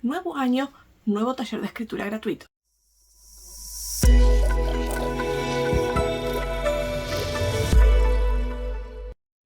nuevo año, nuevo taller de escritura gratuito.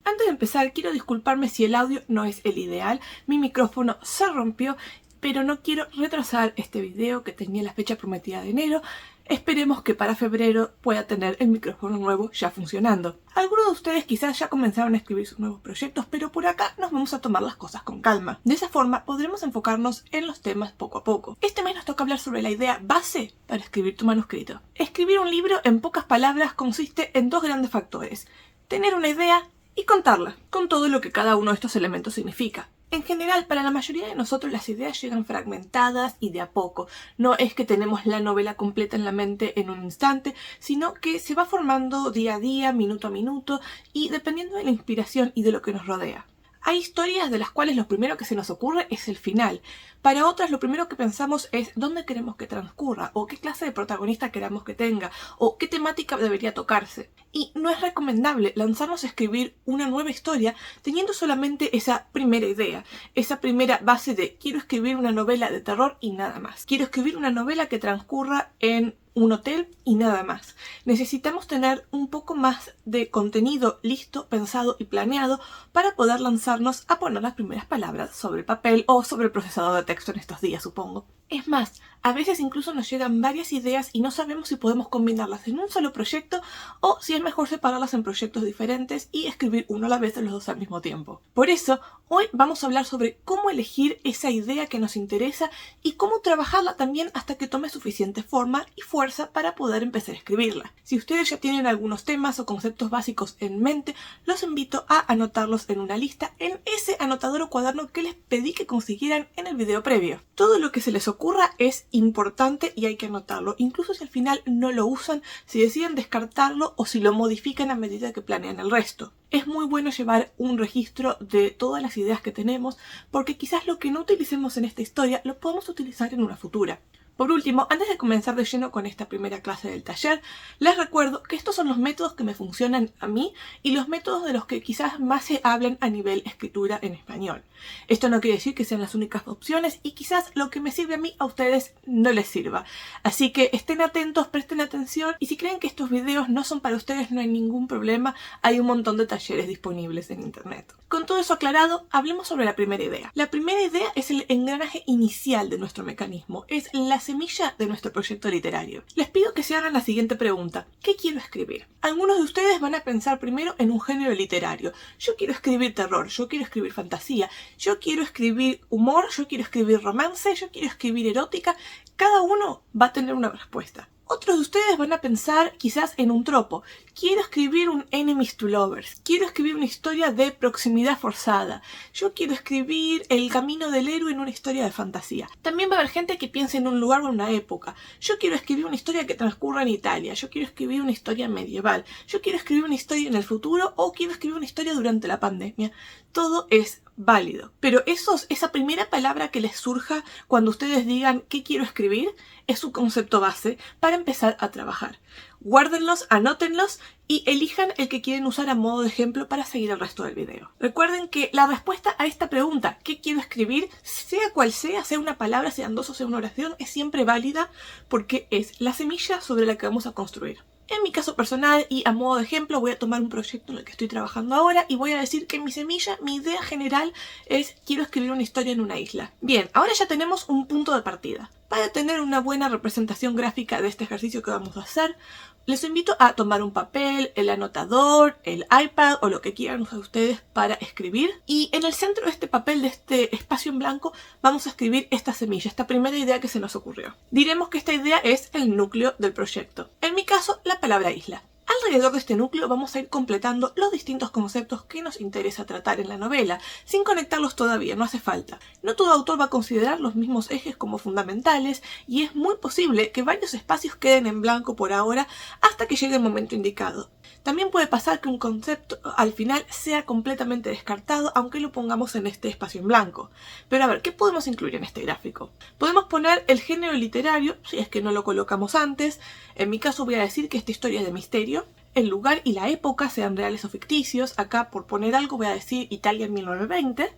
Antes de empezar, quiero disculparme si el audio no es el ideal. Mi micrófono se rompió, pero no quiero retrasar este video que tenía la fecha prometida de enero. Esperemos que para febrero pueda tener el micrófono nuevo ya funcionando. Algunos de ustedes quizás ya comenzaron a escribir sus nuevos proyectos, pero por acá nos vamos a tomar las cosas con calma. De esa forma podremos enfocarnos en los temas poco a poco. Este mes nos toca hablar sobre la idea base para escribir tu manuscrito. Escribir un libro, en pocas palabras, consiste en dos grandes factores: tener una idea y contarla, con todo lo que cada uno de estos elementos significa. En general, para la mayoría de nosotros las ideas llegan fragmentadas y de a poco. No es que tenemos la novela completa en la mente en un instante, sino que se va formando día a día, minuto a minuto, y dependiendo de la inspiración y de lo que nos rodea. Hay historias de las cuales lo primero que se nos ocurre es el final. Para otras lo primero que pensamos es dónde queremos que transcurra, o qué clase de protagonista queramos que tenga, o qué temática debería tocarse. Y no es recomendable lanzarnos a escribir una nueva historia teniendo solamente esa primera idea, esa primera base de quiero escribir una novela de terror y nada más. Quiero escribir una novela que transcurra en un hotel y nada más. Necesitamos tener un poco más de contenido listo, pensado y planeado para poder lanzarnos a poner las primeras palabras sobre el papel o sobre el procesador de texto en estos días, supongo. Es más, a veces incluso nos llegan varias ideas y no sabemos si podemos combinarlas en un solo proyecto o si es mejor separarlas en proyectos diferentes y escribir uno a la vez de los dos al mismo tiempo. Por eso, hoy vamos a hablar sobre cómo elegir esa idea que nos interesa y cómo trabajarla también hasta que tome suficiente forma y fuerza para poder empezar a escribirla. Si ustedes ya tienen algunos temas o conceptos básicos en mente, los invito a anotarlos en una lista en ese anotador o cuaderno que les pedí que consiguieran en el video previo. Todo lo que se les ocurra es importante y hay que anotarlo, incluso si al final no lo usan, si deciden descartarlo o si lo modifican a medida que planean el resto. Es muy bueno llevar un registro de todas las ideas que tenemos, porque quizás lo que no utilicemos en esta historia lo podemos utilizar en una futura. Por último, antes de comenzar de lleno con esta primera clase del taller, les recuerdo que estos son los métodos que me funcionan a mí y los métodos de los que quizás más se hablan a nivel escritura en español. Esto no quiere decir que sean las únicas opciones y quizás lo que me sirve a mí a ustedes no les sirva. Así que estén atentos, presten atención y si creen que estos videos no son para ustedes no hay ningún problema, hay un montón de talleres disponibles en internet. Con todo eso aclarado, hablemos sobre la primera idea. La primera idea es el engranaje inicial de nuestro mecanismo, es la semilla de nuestro proyecto literario. Les pido que se hagan la siguiente pregunta: ¿qué quiero escribir? Algunos de ustedes van a pensar primero en un género literario. Yo quiero escribir terror, yo quiero escribir fantasía, yo quiero escribir humor, yo quiero escribir romance, yo quiero escribir erótica. Cada uno va a tener una respuesta. Otros de ustedes van a pensar quizás en un tropo. Quiero escribir un enemies to lovers. Quiero escribir una historia de proximidad forzada. Yo quiero escribir el camino del héroe en una historia de fantasía. También va a haber gente que piense en un lugar o en una época. Yo quiero escribir una historia que transcurra en Italia. Yo quiero escribir una historia medieval. Yo quiero escribir una historia en el futuro o quiero escribir una historia durante la pandemia. Todo es válido. Pero esa primera palabra que les surja cuando ustedes digan ¿qué quiero escribir? Es su concepto base para empezar a trabajar. Guárdenlos, anótenlos y elijan el que quieren usar a modo de ejemplo para seguir el resto del video. Recuerden que la respuesta a esta pregunta, ¿qué quiero escribir? Sea cual sea una palabra, sean dos o sea una oración, es siempre válida porque es la semilla sobre la que vamos a construir. En mi caso personal y a modo de ejemplo voy a tomar un proyecto en el que estoy trabajando ahora y voy a decir que mi semilla, mi idea general es quiero escribir una historia en una isla. Bien, ahora ya tenemos un punto de partida. Para tener una buena representación gráfica de este ejercicio que vamos a hacer, les invito a tomar un papel, el anotador, el iPad o lo que quieran usar ustedes para escribir. Y en el centro de este papel, de este espacio en blanco, vamos a escribir esta semilla, esta primera idea que se nos ocurrió. Diremos que esta idea es el núcleo del proyecto. En mi caso, la palabra isla. Alrededor de este núcleo vamos a ir completando los distintos conceptos que nos interesa tratar en la novela, sin conectarlos todavía, no hace falta. No todo autor va a considerar los mismos ejes como fundamentales y es muy posible que varios espacios queden en blanco por ahora hasta que llegue el momento indicado. También puede pasar que un concepto al final sea completamente descartado aunque lo pongamos en este espacio en blanco. Pero a ver, ¿qué podemos incluir en este gráfico? Podemos poner el género literario, si es que no lo colocamos antes. En mi caso voy a decir que esta historia es de misterio. El lugar y la época, sean reales o ficticios. Acá por poner algo voy a decir Italia en 1920.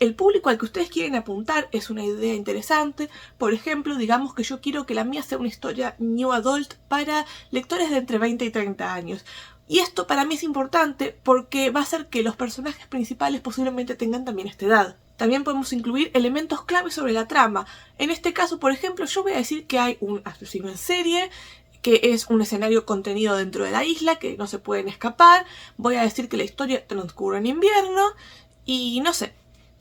el público al que ustedes quieren apuntar es una idea interesante. Por ejemplo, digamos que yo quiero que la mía sea una historia New Adult para lectores de entre 20 y 30 años. Y esto para mí es importante porque va a hacer que los personajes principales posiblemente tengan también esta edad. También podemos incluir elementos clave sobre la trama. En este caso, por ejemplo, yo voy a decir que hay un asesino en serie, que es un escenario contenido dentro de la isla, que no se pueden escapar. Voy a decir que la historia transcurre en invierno y no sé.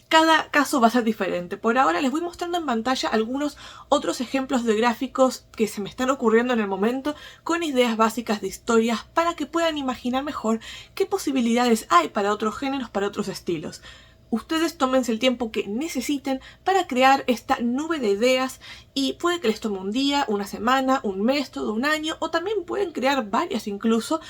Cada caso va a ser diferente. Por ahora les voy mostrando en pantalla algunos otros ejemplos de gráficos que se me están ocurriendo en el momento con ideas básicas de historias para que puedan imaginar mejor qué posibilidades hay para otros géneros, para otros estilos. Ustedes tómense el tiempo que necesiten para crear esta nube de ideas y puede que les tome un día, una semana, un mes, todo un año o también pueden crear varias incluso,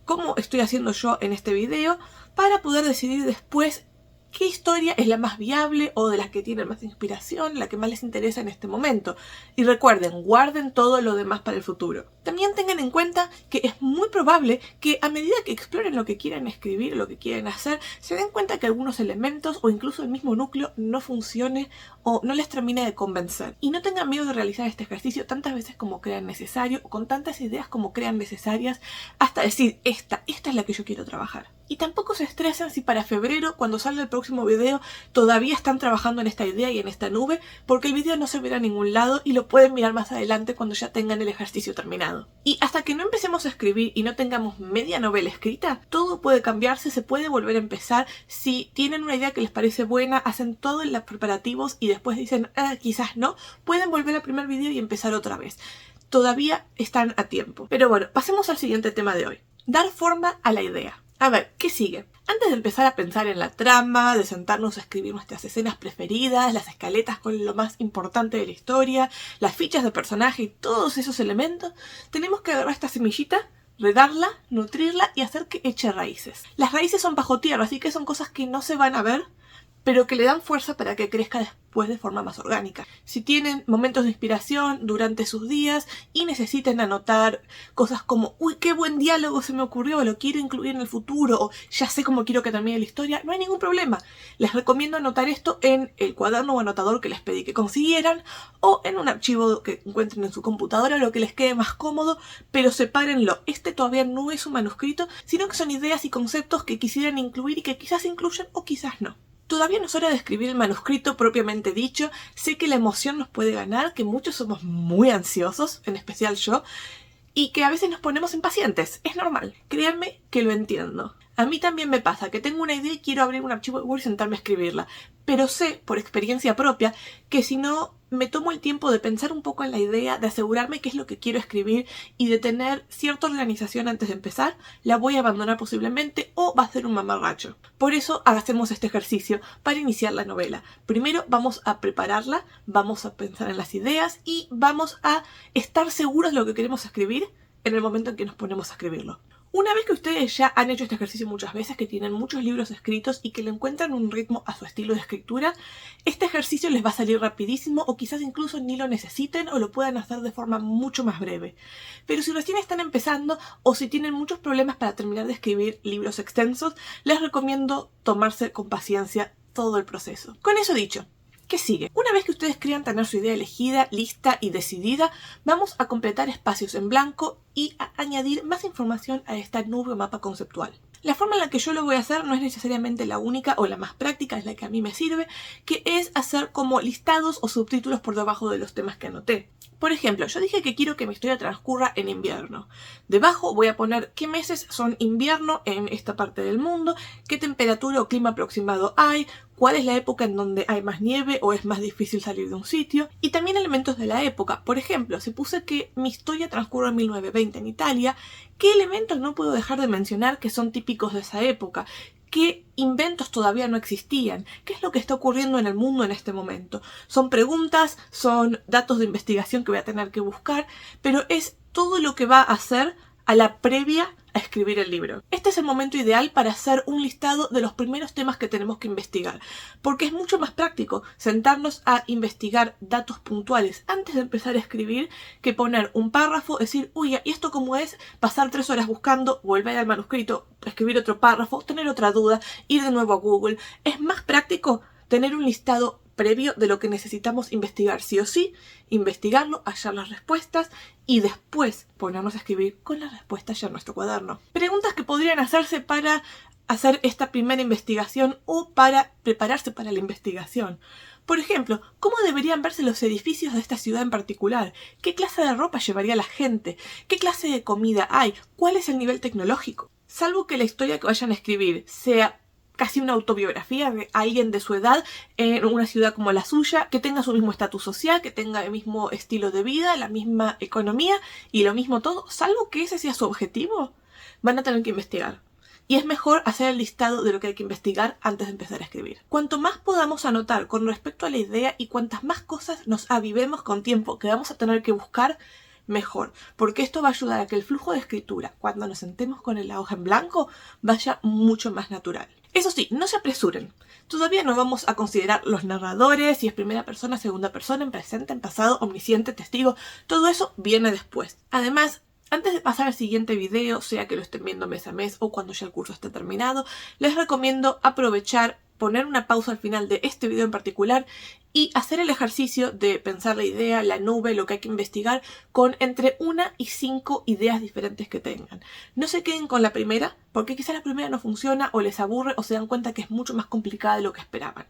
como estoy haciendo yo en este video, para poder decidir después qué historia es la más viable o de las que tienen más inspiración, la que más les interesa en este momento. Y recuerden, guarden todo lo demás para el futuro. También tengan en cuenta que es muy probable que a medida que exploren lo que quieran escribir, lo que quieren hacer, se den cuenta que algunos elementos o incluso el mismo núcleo no funcione o no les termine de convencer. Y no tengan miedo de realizar este ejercicio tantas veces como crean necesario o con tantas ideas como crean necesarias hasta decir, esta es la que yo quiero trabajar. Y tampoco se estresen si para febrero, cuando salga el próximo video, todavía están trabajando en esta idea y en esta nube, porque el video no se verá a ningún lado y lo pueden mirar más adelante cuando ya tengan el ejercicio terminado. Y hasta que no empecemos a escribir y no tengamos media novela escrita, todo puede cambiarse, se puede volver a empezar. Si tienen una idea que les parece buena, hacen todos los preparativos y después dicen, quizás no, pueden volver al primer video y empezar otra vez. Todavía están a tiempo. Pero bueno, pasemos al siguiente tema de hoy. Dar forma a la idea. A ver, ¿qué sigue? Antes de empezar a pensar en la trama, de sentarnos a escribir nuestras escenas preferidas, las escaletas con lo más importante de la historia, las fichas de personaje y todos esos elementos, tenemos que agarrar esta semillita, regarla, nutrirla y hacer que eche raíces. Las raíces son bajo tierra, así que son cosas que no se van a ver, pero que le dan fuerza para que crezca después de forma más orgánica. Si tienen momentos de inspiración durante sus días y necesitan anotar cosas como uy, qué buen diálogo se me ocurrió, lo quiero incluir en el futuro, o ya sé cómo quiero que termine la historia, no hay ningún problema. Les recomiendo anotar esto en el cuaderno o anotador que les pedí que consiguieran, o en un archivo que encuentren en su computadora, lo que les quede más cómodo, pero sepárenlo. Este todavía no es un manuscrito, sino que son ideas y conceptos que quisieran incluir y que quizás incluyan o quizás no. Todavía no es hora de escribir el manuscrito propiamente dicho. Sé que la emoción nos puede ganar, que muchos somos muy ansiosos, en especial yo, y que a veces nos ponemos impacientes. Es normal. Créanme que lo entiendo. A mí también me pasa que tengo una idea y quiero abrir un archivo de Word y sentarme a escribirla. Pero sé, por experiencia propia, que si no me tomo el tiempo de pensar un poco en la idea, de asegurarme qué es lo que quiero escribir y de tener cierta organización antes de empezar, la voy a abandonar posiblemente o va a ser un mamarracho. Por eso hacemos este ejercicio para iniciar la novela. Primero vamos a prepararla, vamos a pensar en las ideas y vamos a estar seguros de lo que queremos escribir en el momento en que nos ponemos a escribirlo. Una vez que ustedes ya han hecho este ejercicio muchas veces, que tienen muchos libros escritos y que le encuentran un ritmo a su estilo de escritura, este ejercicio les va a salir rapidísimo o quizás incluso ni lo necesiten o lo puedan hacer de forma mucho más breve. Pero si recién están empezando o si tienen muchos problemas para terminar de escribir libros extensos, les recomiendo tomarse con paciencia todo el proceso. Con eso dicho, ¿qué sigue? Una vez que ustedes crean tener su idea elegida, lista y decidida, vamos a completar espacios en blanco y a añadir más información a esta nube o mapa conceptual. La forma en la que yo lo voy a hacer no es necesariamente la única o la más práctica, es la que a mí me sirve, que es hacer como listados o subtítulos por debajo de los temas que anoté. Por ejemplo, yo dije que quiero que mi historia transcurra en invierno. Debajo voy a poner qué meses son invierno en esta parte del mundo, qué temperatura o clima aproximado hay, cuál es la época en donde hay más nieve o es más difícil salir de un sitio, y también elementos de la época. Por ejemplo, si puse que mi historia transcurre en 1920 en Italia, ¿qué elementos no puedo dejar de mencionar que son típicos de esa época? ¿Qué inventos todavía no existían? ¿Qué es lo que está ocurriendo en el mundo en este momento? Son preguntas, son datos de investigación que voy a tener que buscar, pero es todo lo que va a hacer a la previa a escribir el libro. Este es el momento ideal para hacer un listado de los primeros temas que tenemos que investigar, porque es mucho más práctico sentarnos a investigar datos puntuales antes de empezar a escribir que poner un párrafo, decir, uy, ¿y esto cómo es? Pasar 3 horas buscando, volver al manuscrito, escribir otro párrafo, tener otra duda, ir de nuevo a Google. Es más práctico tener un listado previo de lo que necesitamos investigar sí o sí, investigarlo, hallar las respuestas y después ponernos a escribir con las respuestas ya en nuestro cuaderno. Preguntas que podrían hacerse para hacer esta primera investigación o para prepararse para la investigación. Por ejemplo, ¿cómo deberían verse los edificios de esta ciudad en particular? ¿Qué clase de ropa llevaría la gente? ¿Qué clase de comida hay? ¿Cuál es el nivel tecnológico? Salvo que la historia que vayan a escribir sea casi una autobiografía de alguien de su edad en una ciudad como la suya, que tenga su mismo estatus social, que tenga el mismo estilo de vida, la misma economía y lo mismo todo, salvo que ese sea su objetivo, van a tener que investigar. Y es mejor hacer el listado de lo que hay que investigar antes de empezar a escribir. Cuanto más podamos anotar con respecto a la idea y cuantas más cosas nos avivemos con tiempo que vamos a tener que buscar, mejor, porque esto va a ayudar a que el flujo de escritura, cuando nos sentemos con la hoja en blanco, vaya mucho más natural. Eso sí, no se apresuren. Todavía no vamos a considerar los narradores, si es primera persona, segunda persona, en presente, en pasado, omnisciente, testigo. Todo eso viene después. Además, antes de pasar al siguiente video, sea que lo estén viendo mes a mes o cuando ya el curso esté terminado, les recomiendo aprovechar, poner una pausa al final de este video en particular y hacer el ejercicio de pensar la idea, la nube, lo que hay que investigar con entre 1 y 5 ideas diferentes que tengan. No se queden con la primera, porque quizá la primera no funciona o les aburre o se dan cuenta que es mucho más complicada de lo que esperaban.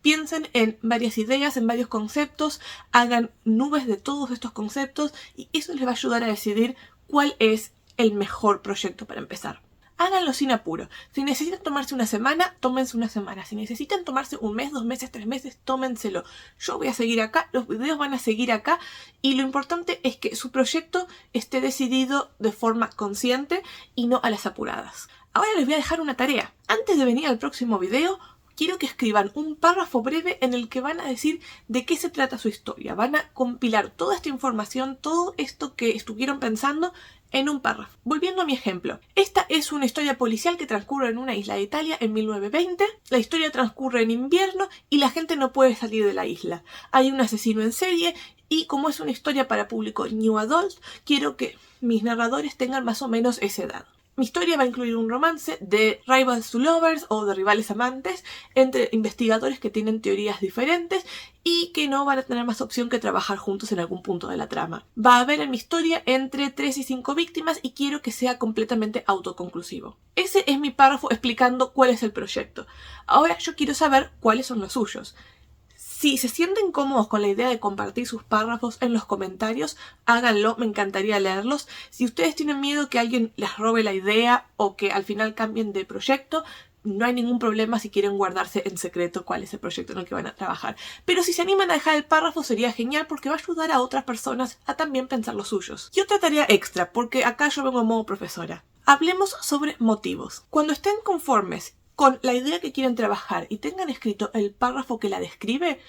Piensen en varias ideas, en varios conceptos, hagan nubes de todos estos conceptos y eso les va a ayudar a decidir cuál es el mejor proyecto para empezar. Háganlo sin apuro. Si necesitan tomarse una semana, tómense una semana. Si necesitan tomarse un mes, 2 meses, 3 meses, tómenselo. Yo voy a seguir acá, los videos van a seguir acá y lo importante es que su proyecto esté decidido de forma consciente y no a las apuradas. Ahora les voy a dejar una tarea. Antes de venir al próximo video, quiero que escriban un párrafo breve en el que van a decir de qué se trata su historia. Van a compilar toda esta información, todo esto que estuvieron pensando en un párrafo. Volviendo a mi ejemplo, esta es una historia policial que transcurre en una isla de Italia en 1920. La historia transcurre en invierno y la gente no puede salir de la isla. Hay un asesino en serie y como es una historia para público New Adult, quiero que mis narradores tengan más o menos esa edad. Mi historia va a incluir un romance de rivals to lovers o de rivales amantes entre investigadores que tienen teorías diferentes y que no van a tener más opción que trabajar juntos en algún punto de la trama. Va a haber en mi historia entre 3 y 5 víctimas y quiero que sea completamente autoconclusivo. Ese es mi párrafo explicando cuál es el proyecto. Ahora yo quiero saber cuáles son los suyos. Si se sienten cómodos con la idea de compartir sus párrafos en los comentarios, háganlo, me encantaría leerlos. Si ustedes tienen miedo que alguien les robe la idea o que al final cambien de proyecto, no hay ningún problema si quieren guardarse en secreto cuál es el proyecto en el que van a trabajar. Pero si se animan a dejar el párrafo sería genial porque va a ayudar a otras personas a también pensar los suyos. Y otra tarea extra, porque acá yo vengo en modo profesora. Hablemos sobre motivos. Cuando estén conformes con la idea que quieren trabajar y tengan escrito el párrafo que la describe,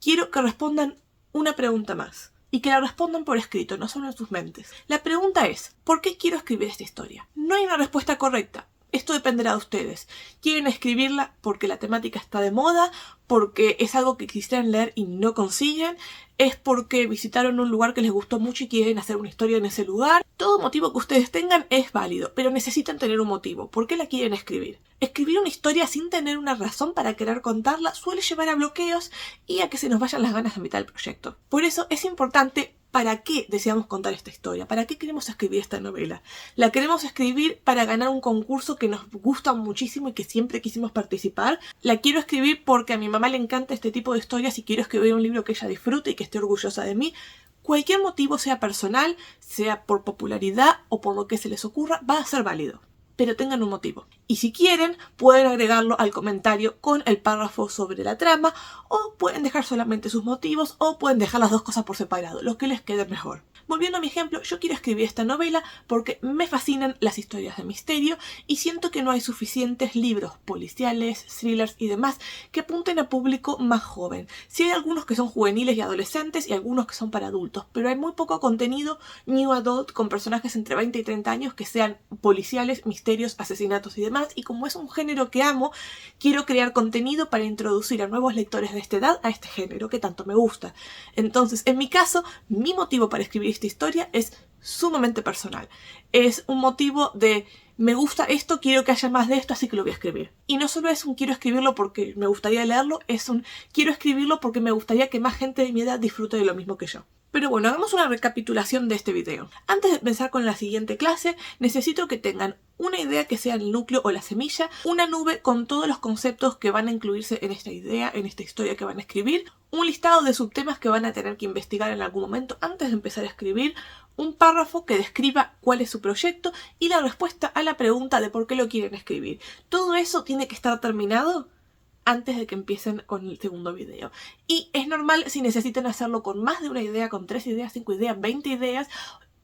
quiero que respondan una pregunta más y que la respondan por escrito, no solo en sus mentes. La pregunta es, ¿por qué quiero escribir esta historia? No hay una respuesta correcta. Esto dependerá de ustedes. ¿Quieren escribirla porque la temática está de moda? ¿Porque es algo que quisieran leer y no consiguen? ¿Es porque visitaron un lugar que les gustó mucho y quieren hacer una historia en ese lugar? Todo motivo que ustedes tengan es válido, pero necesitan tener un motivo. ¿Por qué la quieren escribir? Escribir una historia sin tener una razón para querer contarla suele llevar a bloqueos y a que se nos vayan las ganas a mitad del proyecto. Por eso es importante para qué deseamos contar esta historia, para qué queremos escribir esta novela. La queremos escribir para ganar un concurso que nos gusta muchísimo y que siempre quisimos participar. La quiero escribir porque a mi mamá le encanta este tipo de historias y quiero escribir un libro que ella disfrute y que esté orgullosa de mí. Cualquier motivo, sea personal, sea por popularidad o por lo que se les ocurra, va a ser válido. Pero tengan un motivo. Y si quieren, pueden agregarlo al comentario con el párrafo sobre la trama, o pueden dejar solamente sus motivos, o pueden dejar las dos cosas por separado, lo que les quede mejor. Volviendo a mi ejemplo, yo quiero escribir esta novela porque me fascinan las historias de misterio y siento que no hay suficientes libros policiales, thrillers y demás que apunten a público más joven. Sí hay algunos que son juveniles y adolescentes y algunos que son para adultos, pero hay muy poco contenido new adult con personajes entre 20 y 30 años que sean policiales, misterios, asesinatos y demás. Y como es un género que amo, quiero crear contenido para introducir a nuevos lectores de esta edad a este género que tanto me gusta. Entonces, en mi caso, mi motivo para escribir esta historia es sumamente personal. Es un motivo de me gusta esto, quiero que haya más de esto, así que lo voy a escribir. Y no solo es un quiero escribirlo porque me gustaría leerlo, es un quiero escribirlo porque me gustaría que más gente de mi edad disfrute de lo mismo que yo. Pero bueno, hagamos una recapitulación de este video. Antes de empezar con la siguiente clase, necesito que tengan una idea que sea el núcleo o la semilla, una nube con todos los conceptos que van a incluirse en esta idea, en esta historia que van a escribir, un listado de subtemas que van a tener que investigar en algún momento antes de empezar a escribir, un párrafo que describa cuál es su proyecto y la respuesta a la pregunta de por qué lo quieren escribir. Todo eso tiene que estar terminado antes de que empiecen con el segundo video. Y es normal si necesitan hacerlo con más de una idea, con 3 ideas, 5 ideas, 20 ideas,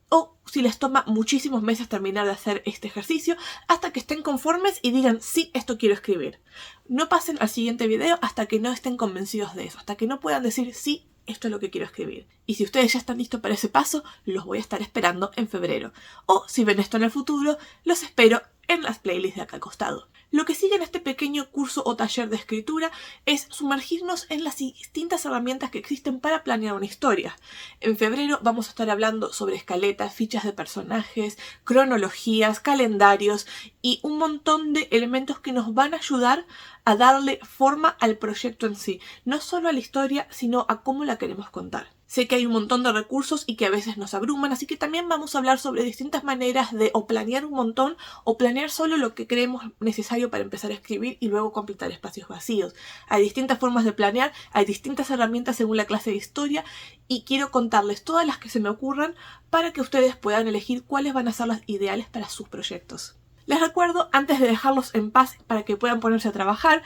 o si les toma muchísimos meses terminar de hacer este ejercicio, hasta que estén conformes y digan, sí, esto quiero escribir. No pasen al siguiente video hasta que no estén convencidos de eso, hasta que no puedan decir, sí, esto es lo que quiero escribir. Y si ustedes ya están listos para ese paso, los voy a estar esperando en febrero. O si ven esto en el futuro, los espero en las playlists de acá al costado. Lo que sigue en este pequeño curso o taller de escritura es sumergirnos en las distintas herramientas que existen para planear una historia. En febrero vamos a estar hablando sobre escaletas, fichas de personajes, cronologías, calendarios y un montón de elementos que nos van a ayudar a darle forma al proyecto en sí. No solo a la historia, sino a cómo la queremos contar. Sé que hay un montón de recursos y que a veces nos abruman, así que también vamos a hablar sobre distintas maneras de o planear un montón o planear solo lo que creemos necesario para empezar a escribir y luego completar espacios vacíos. Hay distintas formas de planear, hay distintas herramientas según la clase de historia y quiero contarles todas las que se me ocurran para que ustedes puedan elegir cuáles van a ser las ideales para sus proyectos. Les recuerdo, antes de dejarlos en paz para que puedan ponerse a trabajar,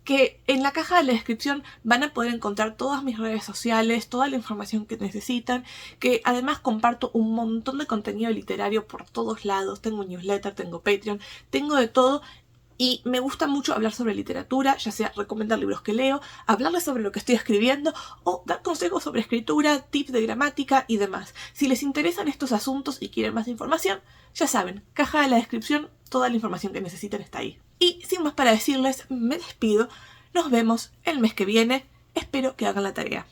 que en la caja de la descripción van a poder encontrar todas mis redes sociales, toda la información que necesitan, que además comparto un montón de contenido literario por todos lados. Tengo un newsletter, tengo Patreon, tengo de todo y me gusta mucho hablar sobre literatura, ya sea recomendar libros que leo, hablarles sobre lo que estoy escribiendo o dar consejos sobre escritura, tips de gramática y demás. Si les interesan estos asuntos y quieren más información, ya saben, caja de la descripción, toda la información que necesiten está ahí. Y sin más para decirles, me despido. Nos vemos el mes que viene. Espero que hagan la tarea.